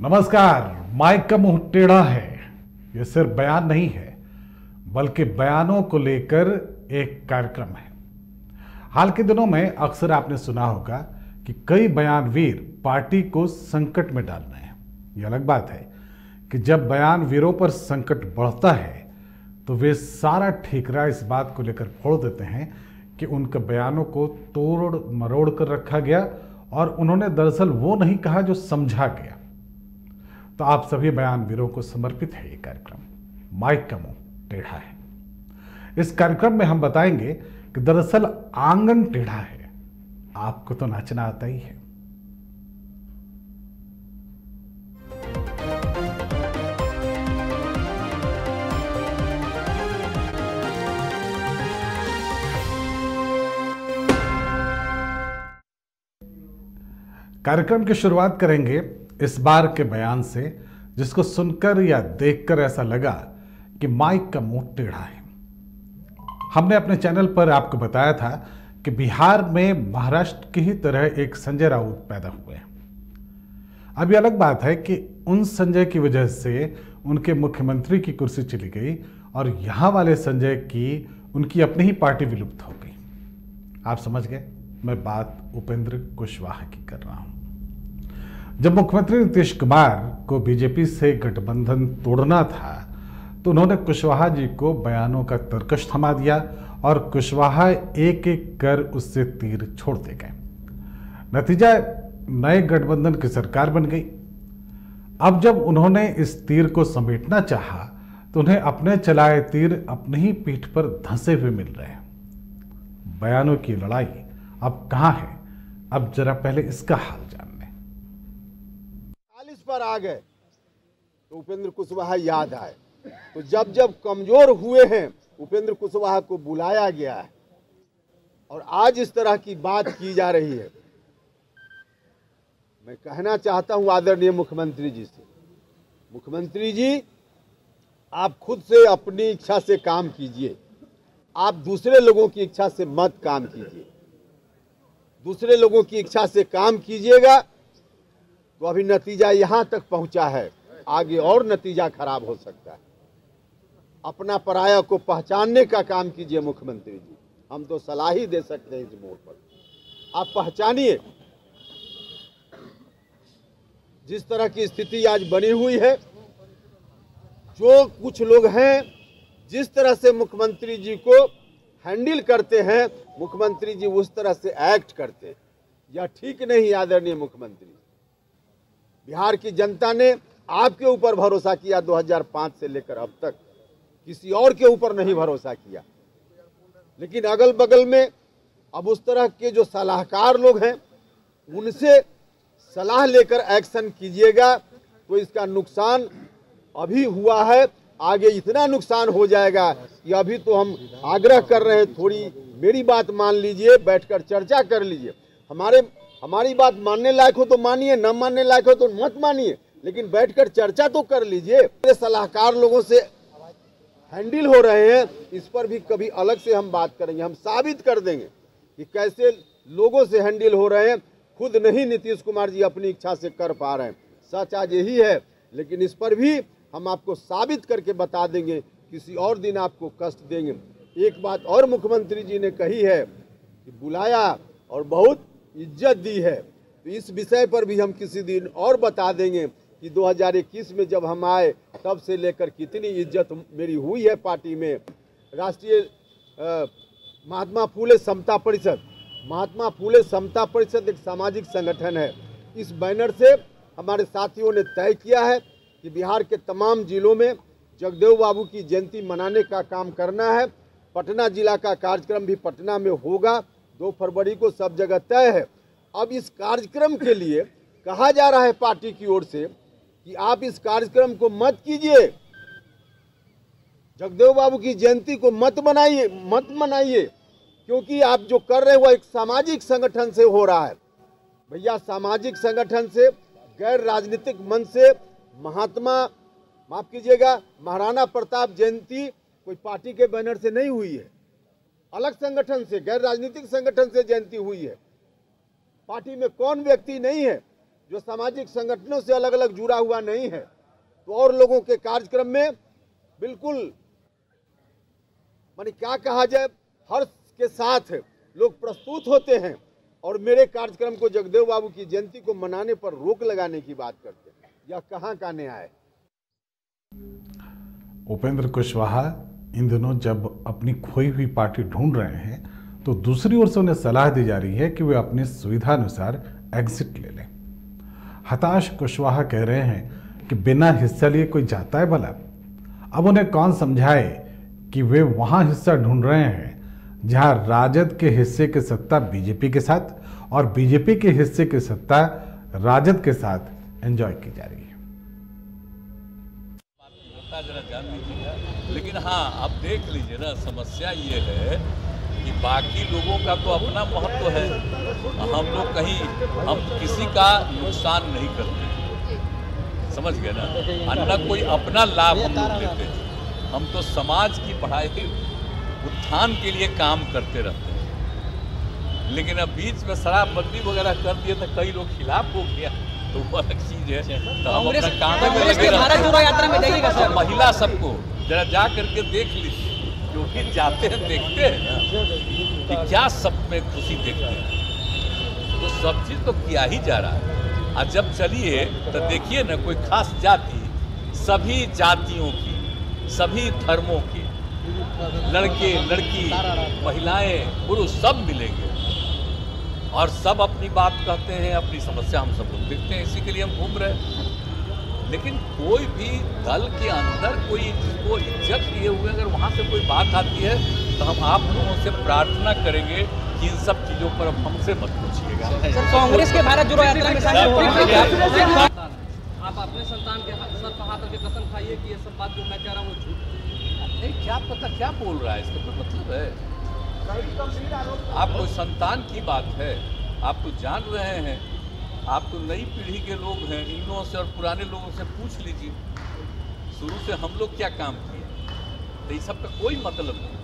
नमस्कार। माइक का मुंह टेढ़ा है, यह सिर्फ बयान नहीं है बल्कि बयानों को लेकर एक कार्यक्रम है। हाल के दिनों में अक्सर आपने सुना होगा कि कई बयानवीर पार्टी को संकट में डाल रहे हैं। यह अलग बात है कि जब बयानवीरों पर संकट बढ़ता है तो वे सारा ठिकरा इस बात को लेकर फोड़ देते हैं कि उनके बयानों को तोड़ मरोड़ कर रखा गया और उन्होंने दरअसल वो नहीं कहा जो समझा गया। तो आप सभी बयानवीरों को समर्पित है ये कार्यक्रम माइक का मुंह टेढ़ा है। इस कार्यक्रम में हम बताएंगे कि दरअसल आंगन टेढ़ा है, आपको तो नाचना आता ही है। कार्यक्रम की शुरुआत करेंगे इस बार के बयान से, जिसको सुनकर या देखकर ऐसा लगा कि माइक का मुंह टेढ़ा है। हमने अपने चैनल पर आपको बताया था कि बिहार में महाराष्ट्र की ही तरह एक संजय राउत पैदा हुए हैं। अब ये अलग बात है कि उन संजय की वजह से उनके मुख्यमंत्री की कुर्सी चली गई और यहां वाले संजय की उनकी अपनी ही पार्टी विलुप्त हो गई। आप समझ गए, मैं बात उपेंद्र कुशवाहा की कर रहा हूं। जब मुख्यमंत्री नीतीश कुमार को बीजेपी से गठबंधन तोड़ना था तो उन्होंने कुशवाहा जी को बयानों का तरकश थमा दिया और कुशवाहा एक एक कर उससे तीर छोड़ते गए। नतीजा नए गठबंधन की सरकार बन गई। अब जब उन्होंने इस तीर को समेटना चाहा तो उन्हें अपने चलाए तीर अपनी ही पीठ पर धंसे हुए मिल रहे हैं। बयानों की लड़ाई अब कहां है, अब जरा पहले इसका हाल जान लें। 40 पर आ गए तो उपेंद्र कुशवाहा याद आए। तो जब जब कमजोर हुए हैं उपेंद्र कुशवाहा को बुलाया गया है और आज इस तरह की बात की जा रही है। मैं कहना चाहता हूं आदरणीय मुख्यमंत्री जी से, मुख्यमंत्री जी आप खुद से अपनी इच्छा से काम कीजिए, आप दूसरे लोगों की इच्छा से मत काम कीजिए। दूसरे लोगों की इच्छा से काम कीजिएगा तो अभी नतीजा यहां तक पहुंचा है, आगे और नतीजा खराब हो सकता है। अपना पराया को पहचानने का काम कीजिए मुख्यमंत्री जी, हम तो सलाह ही दे सकते हैं इस मोड़ पर। आप पहचानिए जिस तरह की स्थिति आज बनी हुई है, जो कुछ लोग हैं जिस तरह से मुख्यमंत्री जी को हैंडल करते हैं, मुख्यमंत्री जी उस तरह से एक्ट करते हैं। यह ठीक नहीं। आदरणीय मुख्यमंत्री, बिहार की जनता ने आपके ऊपर भरोसा किया 2005 से लेकर अब तक, किसी और के ऊपर नहीं भरोसा किया। लेकिन अगल बगल में अब उस तरह के जो सलाहकार लोग हैं उनसे सलाह लेकर एक्शन कीजिएगा तो इसका नुकसान अभी हुआ है, आगे इतना नुकसान हो जाएगा कि अभी तो हम आग्रह कर रहे हैं, थोड़ी मेरी बात मान लीजिए, बैठकर चर्चा कर लीजिए। हमारी बात मानने लायक हो तो मानिए, न मानने लायक हो तो मत मानिए, लेकिन बैठकर चर्चा तो कर लीजिए। सलाहकार लोगों से हैंडल हो रहे हैं, इस पर भी कभी अलग से हम बात करेंगे। हम साबित कर देंगे कि कैसे लोगों से हैंडल हो रहे हैं। खुद नहीं नीतीश कुमार जी अपनी इच्छा से कर पा रहे हैं, सच आज यही है। लेकिन इस पर भी हम आपको साबित करके बता देंगे, किसी और दिन आपको कष्ट देंगे। एक बात और मुख्यमंत्री जी ने कही है कि बुलाया और बहुत इज्जत दी है, तो इस विषय पर भी हम किसी दिन और बता देंगे कि 2021 में जब हम आए तब से लेकर कितनी इज्जत मेरी हुई है पार्टी में। राष्ट्रीय महात्मा फूले समता परिषद एक सामाजिक संगठन है। इस बैनर से हमारे साथियों ने तय किया है कि बिहार के तमाम जिलों में जगदेव बाबू की जयंती मनाने का काम करना है। पटना जिला का कार्यक्रम भी पटना में होगा, 2 फरवरी को सब जगह तय है। अब इस कार्यक्रम के लिए कहा जा रहा है पार्टी की ओर से कि आप इस कार्यक्रम को मत कीजिए, जगदेव बाबू की जयंती को मत मनाइए, क्योंकि आप जो कर रहे हैं वो एक सामाजिक संगठन से हो रहा है। भैया, सामाजिक संगठन से, गैर राजनीतिक मन से, महाराणा प्रताप जयंती कोई पार्टी के बैनर से नहीं हुई है, अलग संगठन से, गैर राजनीतिक संगठन से जयंती हुई है। पार्टी में कौन व्यक्ति नहीं है जो सामाजिक संगठनों से अलग अलग जुड़ा हुआ नहीं है, तो और लोगों के कार्यक्रम में बिल्कुल माने क्या कहा जाए, हर्ष के साथ लोग प्रस्तुत होते हैं और मेरे कार्यक्रम को जगदेव बाबू की जयंती को मनाने पर रोक लगाने की बात करते हैं। यह कहाँ का न्याय है? उपेंद्र कुशवाहा इन दिनों जब अपनी खोई हुई पार्टी ढूंढ रहे हैं तो दूसरी ओर से उन्हें सलाह दी जा रही है कि वे अपनी सुविधा अनुसार एग्जिट ले लें। हताश कुशवाहा कह रहे हैं कि बिना हिस्सा लिए कोई जाता है भला? अब उन्हें कौन समझाए कि वे वहां हिस्सा ढूंढ रहे हैं जहां राजद के हिस्से की सत्ता बीजेपी के साथ और बीजेपी के हिस्से की सत्ता राजद के साथ एंजॉय की जा रही है। जरा जान लीजिएगा, लेकिन हाँ आप देख लीजिए ना, समस्या ये है कि बाकी लोगों का तो अपना महत्व है, हम लोग कहीं हम किसी का नुकसान नहीं करते, समझ गए ना, अन्ना कोई अपना लाभ हम लोग लेते हैं। हम तो समाज की पढ़ाई उत्थान के लिए काम करते रहते हैं, लेकिन अब बीच में शराबबंदी वगैरह कर दिए तो कई लोग खिलाफ हो गया, तो वो अलग चीज है। तो हम अपना काम में लगे रहते हैं। महिला सबको जरा जा करके देख लीजिए, जो भी जाते हैं देखते हैं ना कि क्या सब में खुशी देखते हैं, तो सब चीज तो किया ही जा रहा है। और जब चलिए तो देखिए ना, कोई खास जाति, सभी जातियों की, सभी धर्मों की, लड़के लड़की, महिलाएं पुरुष सब मिलेंगे और सब अपनी बात कहते हैं, अपनी समस्या हम सब लोग देखते हैं, इसी के लिए हम घूम रहे हैं। लेकिन कोई भी दल के अंदर कोई जिसको इज्जत दिए हुए अगर वहाँ से कोई बात आती है तो हम आप लोगों से प्रार्थना करेंगे कि इन सब चीज़ों पर अब हमसे मत पूछिएगा। कांग्रेस के भारत जोड़ो यात्रा में शामिल हो रहे हैं, आप अपने संतान के सर पर हाथ रख के कसम खाइए कि ये सब बात जो मैं कह रहा हूँ वो झूठ नहीं, क्या पता क्या बोल रहा है, इसका कोई मतलब है? आप कोई संतान की बात है, आप तो जान रहे हैं, आप तो नई पीढ़ी के लोग हैं, इन लोगों से और पुराने लोगों से पूछ लीजिए शुरू से हम लोग क्या काम किए, तो इस सब का कोई मतलब नहीं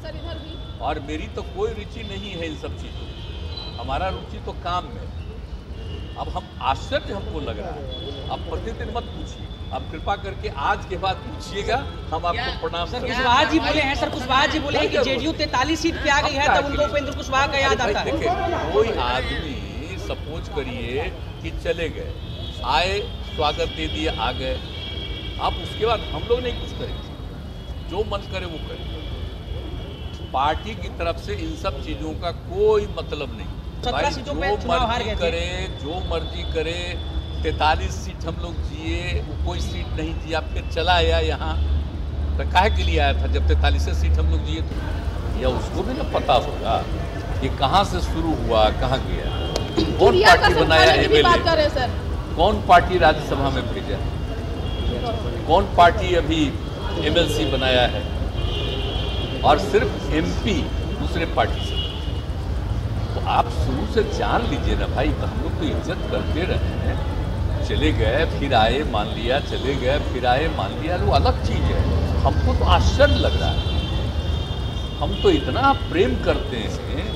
सर। इधर भी और मेरी तो कोई रुचि नहीं है इन सब चीज़ों में, हमारा रुचि तो काम में। अब हम आश्चर्य हमको लग रहा है, अब प्रतिदिन मत पूछिए, अब कृपा करके आज के बाद पूछिएगा, हम आपको प्रणाम करेंगे। कुशवाहा जी बोले हैं, सर कुशवाहा जी बोले हैं कि जेडीयू 43 सीट पे आ गई है, तब उनको उपेंद्र कुशवाहा का याद आता है। देखिए, कोई आदमी सपोज करिए कि चले गए, आए, स्वागत दे दिए, आ गए, अब उसके बाद हम लोग नहीं कुछ करेंगे, जो मन करे वो करें। पार्टी की तरफ से इन सब चीज़ों का कोई मतलब नहीं। भाई जो मर्जी करे, जो मर्जी करे, 43 सीट हम लोग जिए, वो कोई सीट नहीं जिया, फिर चला आया यहाँ, तो काहे के लिए आया था जब 43 सीट हम लोग जिए तो? या उसको भी ना पता होगा कि कहाँ से शुरू हुआ, कहाँ गया, कौन पार्टी बनाया एमएलए, कौन पार्टी राज्यसभा में भेजा, कौन पार्टी अभी एमएलसी बनाया है, और सिर्फ एमपी दूसरे पार्टी से। तो आप शुरू से जान लीजिए ना भाई, तो हम लोग तो इज्जत करते रहे हैं, चले गए फिर आए मान लिया, चले गए फिर आए मान लिया, वो अलग चीज़ है। हमको तो आश्चर्य लग रहा है, हम तो इतना प्रेम करते हैं,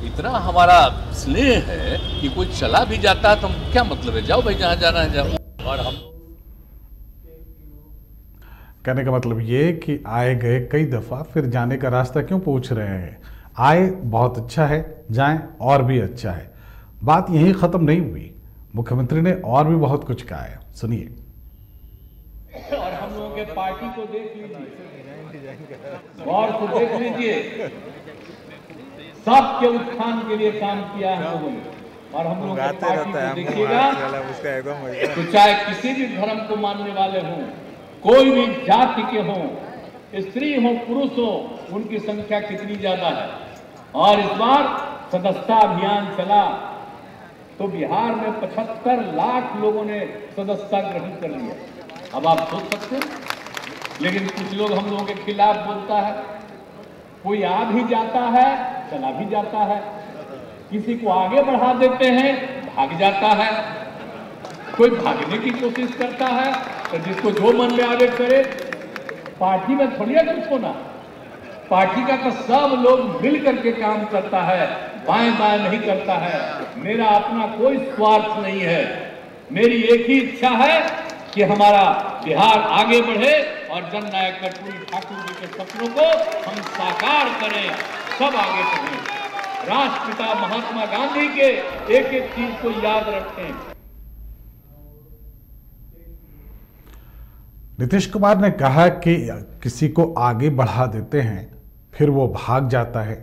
इतना हमारा स्नेह है कि कोई चला भी जाता है तो हम क्या मतलब है, जाओ भाई जहाँ जाना है जाओ। और हम कहने का मतलब ये कि आए गए कई दफ़ा, फिर जाने का रास्ता क्यों पूछ रहे हैं? आए बहुत अच्छा है, जाएं और भी अच्छा है। बात यहीं ख़त्म नहीं हुई, मुख्यमंत्री ने और भी बहुत कुछ कहा है, सुनिए। और हम लोगों के पार्टी को देख लीजिए, गौर से देख लीजिए, सबके उत्थान के लिए काम किया है हम लोगों ने। और हम लोग के पार्टी को देखिएगा तो चाहे किसी भी धर्म को मानने वाले हों, कोई भी जाति के हों, स्त्री हो पुरुष हो, उनकी संख्या कितनी ज्यादा है। और इस बार सदस्यता अभियान चला तो बिहार में 75 लाख लोगों ने सदस्यता ग्रहण कर लिया। अब आप सोच सकते हैं, लेकिन कुछ लोग हम लोगों के खिलाफ बोलता है, कोई आ भी जाता है, चला भी जाता है, किसी को आगे बढ़ा देते हैं, भाग जाता है, कोई भागने की कोशिश करता है, तो जिसको जो मन में आगे करे। पार्टी में थोड़ी है कुछ होना, पार्टी का तो सब लोग मिल करके काम करता है बाएं बाएं नहीं करता है। मेरा अपना कोई स्वार्थ नहीं है। मेरी एक ही इच्छा है कि हमारा बिहार आगे बढ़े और जननायक कर्पूरी ठाकुर जी के सपनों को हम साकार करें, सब आगे बढ़ें। राष्ट्रपिता महात्मा गांधी के एक एक चीज को याद रखें। नीतीश कुमार ने कहा कि किसी को आगे बढ़ा देते हैं फिर वो भाग जाता है।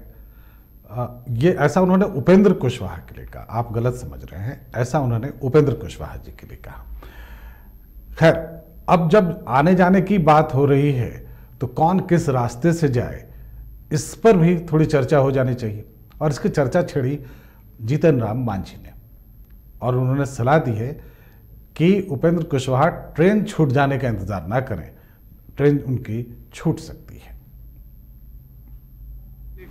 ये ऐसा उन्होंने उपेंद्र कुशवाहा के लिए कहा। आप गलत समझ रहे हैं, ऐसा उन्होंने उपेंद्र कुशवाहा जी के लिए कहा। खैर, अब जब आने जाने की बात हो रही है तो कौन किस रास्ते से जाए इस पर भी थोड़ी चर्चा हो जानी चाहिए। और इसकी चर्चा छेड़ी जीतन राम मांझी ने, और उन्होंने सलाह दी है कि उपेंद्र कुशवाहा ट्रेन छूट जाने का इंतजार ना करें, ट्रेन उनकी छूट सकती है।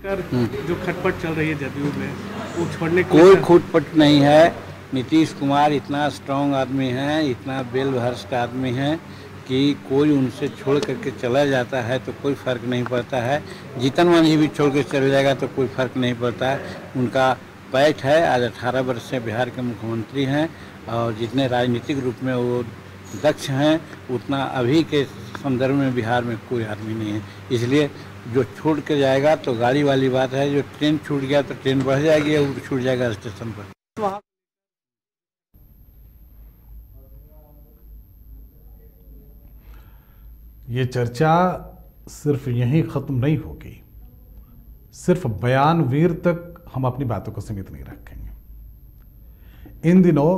जो खटपट चल रही है जदयू में, वो छोड़ने कोई खुटपट नहीं है। नीतीश कुमार इतना स्ट्रांग आदमी है, इतना बेल भरस्ट आदमी है कि कोई उनसे छोड़ करके चला जाता है तो कोई फर्क नहीं पड़ता है। जीतन मांझी भी छोड़ के चले जाएगा तो कोई फर्क नहीं पड़ता है। उनका पैठ है। आज 18 वर्ष से बिहार के मुख्यमंत्री हैं और जितने राजनीतिक रूप में वो दक्ष हैं उतना अभी के संदर्भ में बिहार में कोई आदमी नहीं है। इसलिए जो छोड़ के जाएगा तो गाड़ी वाली बात है, जो ट्रेन छूट गया तो ट्रेन बढ़ जाएगी और छूट जाएगा स्टेशन पर। ये चर्चा सिर्फ यहीं ख़त्म नहीं होगी। सिर्फ बयान वीर तक हम अपनी बातों को सीमित नहीं रखेंगे। इन दिनों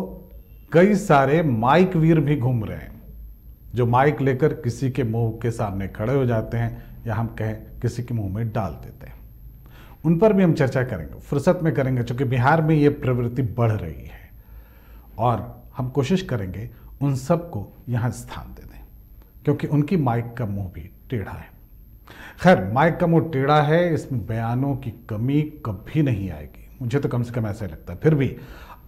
कई सारे माइक वीर भी घूम रहे हैं, जो माइक लेकर किसी के मुंह के सामने खड़े हो जाते हैं या हम कहें किसी के मुंह में डाल देते हैं। उन पर भी हम चर्चा करेंगे, फुर्सत में करेंगे, क्योंकि बिहार में ये प्रवृत्ति बढ़ रही है और हम कोशिश करेंगे उन सबको यहाँ स्थान दे दें, क्योंकि उनकी माइक का मुंह भी टेढ़ा है। खैर, माइक का मुंह टेढ़ा है, इसमें बयानों की कमी कभी नहीं आएगी, मुझे तो कम से कम ऐसा लगता है। फिर भी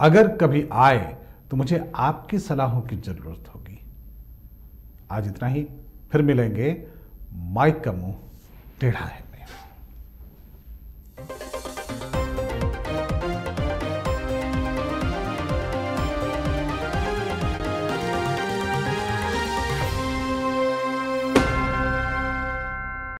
अगर कभी आए तो मुझे आपकी सलाहों की जरूरत होगी। आज इतना ही, फिर मिलेंगे। माइक का मुंह टेढ़ा है।